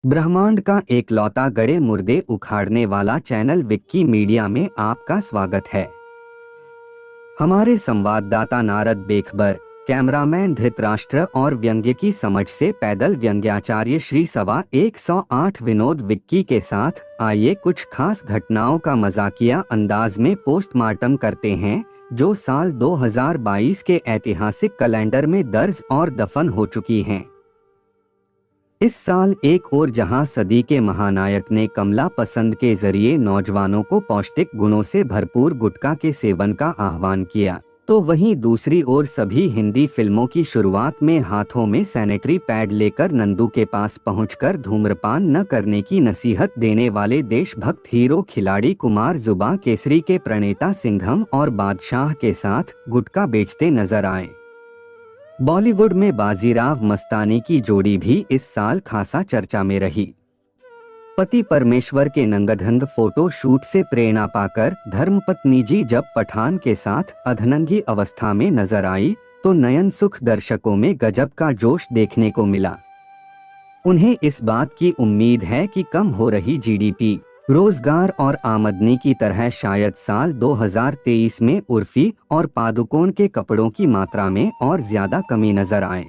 ब्रह्मांड का एकलौता गड़े मुर्दे उखाड़ने वाला चैनल विक्की मीडिया में आपका स्वागत है। हमारे संवाददाता नारद बेखबर, कैमरामैन धृतराष्ट्र और व्यंग्य की समझ से पैदल व्यंग्याचार्य श्री 108 विनोद विक्की के साथ आइए कुछ खास घटनाओं का मजाकिया अंदाज में पोस्टमार्टम करते हैं जो साल 2022 के ऐतिहासिक कैलेंडर में दर्ज और दफन हो चुकी हैं। इस साल एक और जहां सदी के महानायक ने कमला पसंद के जरिए नौजवानों को पौष्टिक गुणों से भरपूर गुटखा के सेवन का आह्वान किया, तो वहीं दूसरी ओर सभी हिंदी फिल्मों की शुरुआत में हाथों में सैनिटरी पैड लेकर नंदू के पास पहुंचकर धूम्रपान न करने की नसीहत देने वाले देशभक्त हीरो खिलाड़ी कुमार जुबा केसरी के प्रणेता सिंघम और बादशाह के साथ गुटखा बेचते नजर आए। बॉलीवुड में बाजीराव मस्तानी की जोड़ी भी इस साल खासा चर्चा में रही। पति परमेश्वर के नंगधंग फोटो शूट से प्रेरणा पाकर धर्मपत्नी जी जब पठान के साथ अधनंगी अवस्था में नजर आई तो नयन सुख दर्शकों में गजब का जोश देखने को मिला। उन्हें इस बात की उम्मीद है कि कम हो रही जीडीपी, रोजगार और आमदनी की तरह शायद साल 2023 में उर्फी और पादुकोण के कपड़ों की मात्रा में और ज्यादा कमी नजर आए।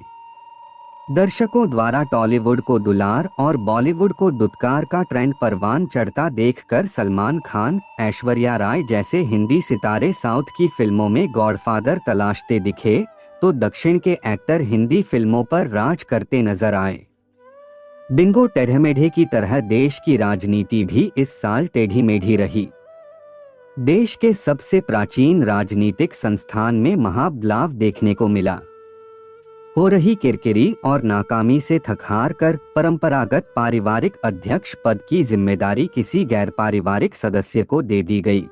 दर्शकों द्वारा टॉलीवुड को दुलार और बॉलीवुड को दुत्कार का ट्रेंड परवान चढ़ता देखकर सलमान खान, ऐश्वर्या राय जैसे हिंदी सितारे साउथ की फिल्मों में गॉडफादर तलाशते दिखे तो दक्षिण के एक्टर हिंदी फिल्मों पर राज करते नजर आए। बिंगो टेढ़े-मेढ़े की तरह देश की राजनीति भी इस साल टेढ़ी मेढ़ी रही। देश के सबसे प्राचीन राजनीतिक संस्थान में महाबदलाव देखने को मिला। हो रही किरकिरी और नाकामी से थक-हार कर परंपरागत पारिवारिक अध्यक्ष पद की जिम्मेदारी किसी गैर पारिवारिक सदस्य को दे दी गई।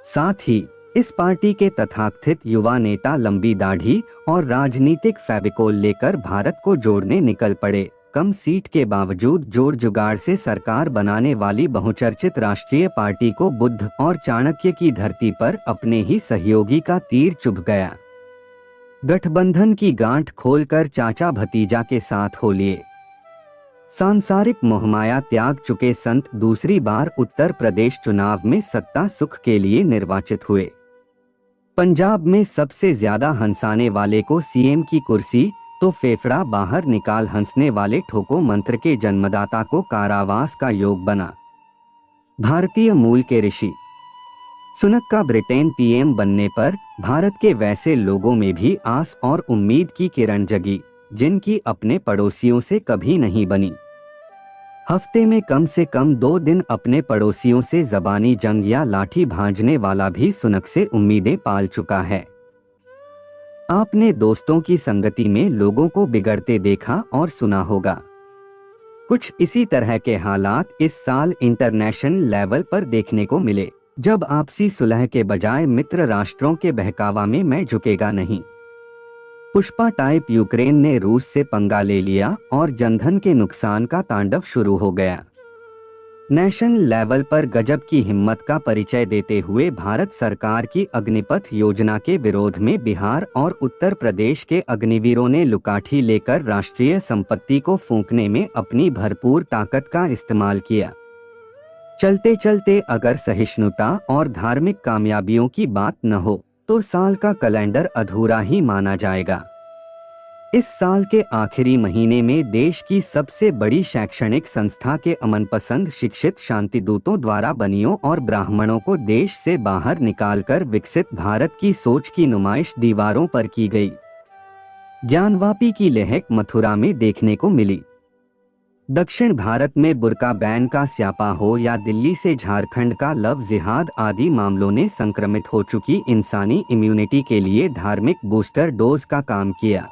साथ ही इस पार्टी के तथाकथित युवा नेता लंबी दाढ़ी और राजनीतिक फेविकोल लेकर भारत को जोड़ने निकल पड़े। कम सीट के बावजूद जोड़ जुगाड़ से सरकार बनाने वाली बहुचर्चित राष्ट्रीय पार्टी को बुद्ध और चाणक्य की धरती पर अपने ही सहयोगी का तीर चुभ गया। गठबंधन की गांठ खोलकर चाचा भतीजा के साथ हो लिए। सांसारिक मोहमाया त्याग चुके संत दूसरी बार उत्तर प्रदेश चुनाव में सत्ता सुख के लिए निर्वाचित हुए। पंजाब में सबसे ज्यादा हंसाने वाले को सीएम की कुर्सी तो फेफड़ा बाहर निकाल हंसने वाले ठोको मंत्र के जन्मदाता को कारावास का योग बना। भारतीय मूल के ऋषि सुनक का ब्रिटेन पीएम बनने पर भारत के वैसे लोगों में भी आस और उम्मीद की किरण जगी जिनकी अपने पड़ोसियों से कभी नहीं बनी। हफ्ते में कम से कम 2 दिन अपने पड़ोसियों से जबानी जंग या लाठी भांजने वाला भी सुनक से उम्मीदें पाल चुका है। आपने दोस्तों की संगति में लोगों को बिगड़ते देखा और सुना होगा। कुछ इसी तरह के हालात इस साल इंटरनेशनल लेवल पर देखने को मिले, जब आपसी सुलह के बजाय मित्र राष्ट्रों के बहकावा में मैं झुकेगा नहीं। पुष्पा टाइप यूक्रेन ने रूस से पंगा ले लिया और जनधन के नुकसान का तांडव शुरू हो गया। नेशनल लेवल पर गजब की हिम्मत का परिचय देते हुए भारत सरकार की अग्निपथ योजना के विरोध में बिहार और उत्तर प्रदेश के अग्निवीरों ने लुकाठी लेकर राष्ट्रीय संपत्ति को फूंकने में अपनी भरपूर ताकत का इस्तेमाल किया। चलते चलते अगर सहिष्णुता और धार्मिक कामयाबियों की बात न हो तो साल का कैलेंडर अधूरा ही माना जाएगा। इस साल के आखिरी महीने में देश की सबसे बड़ी शैक्षणिक संस्था के अमनपसंद शिक्षित शांतिदूतों द्वारा बनियों और ब्राह्मणों को देश से बाहर निकालकर विकसित भारत की सोच की नुमाइश दीवारों पर की गई। ज्ञानवापी की लहक मथुरा में देखने को मिली। दक्षिण भारत में बुर्का बैन का स्यापा हो या दिल्ली से झारखंड का लव जिहाद आदि मामलों ने संक्रमित हो चुकी इंसानी इम्यूनिटी के लिए धार्मिक बूस्टर डोज का काम किया।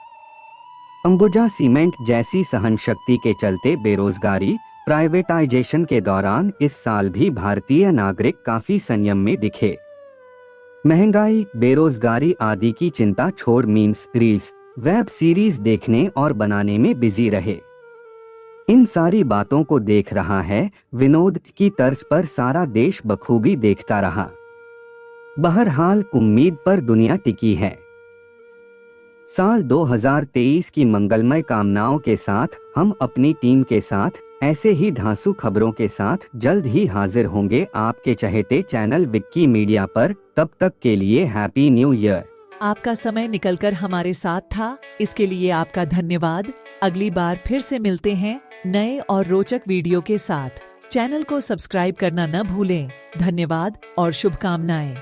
अंबुजा सीमेंट जैसी सहन शक्ति के चलते बेरोजगारी, प्राइवेटाइजेशन के दौरान इस साल भी भारतीय नागरिक काफी संयम में दिखे। महंगाई, बेरोजगारी आदि की चिंता छोड़ मीम्स, रील्स, वेब सीरीज देखने और बनाने में बिजी रहे। इन सारी बातों को देख रहा है विनोद की तर्ज पर सारा देश बखूबी देखता रहा। बहरहाल उम्मीद पर दुनिया टिकी है। साल 2023 की मंगलमय कामनाओं के साथ हम अपनी टीम के साथ ऐसे ही धांसू खबरों के साथ जल्द ही हाजिर होंगे आपके चहेते चैनल विक्की मीडिया पर। तब तक के लिए हैप्पी न्यू ईयर। आपका समय निकलकर हमारे साथ था, इसके लिए आपका धन्यवाद। अगली बार फिर से मिलते हैं नए और रोचक वीडियो के साथ। चैनल को सब्सक्राइब करना न भूलें। धन्यवाद और शुभकामनाएं।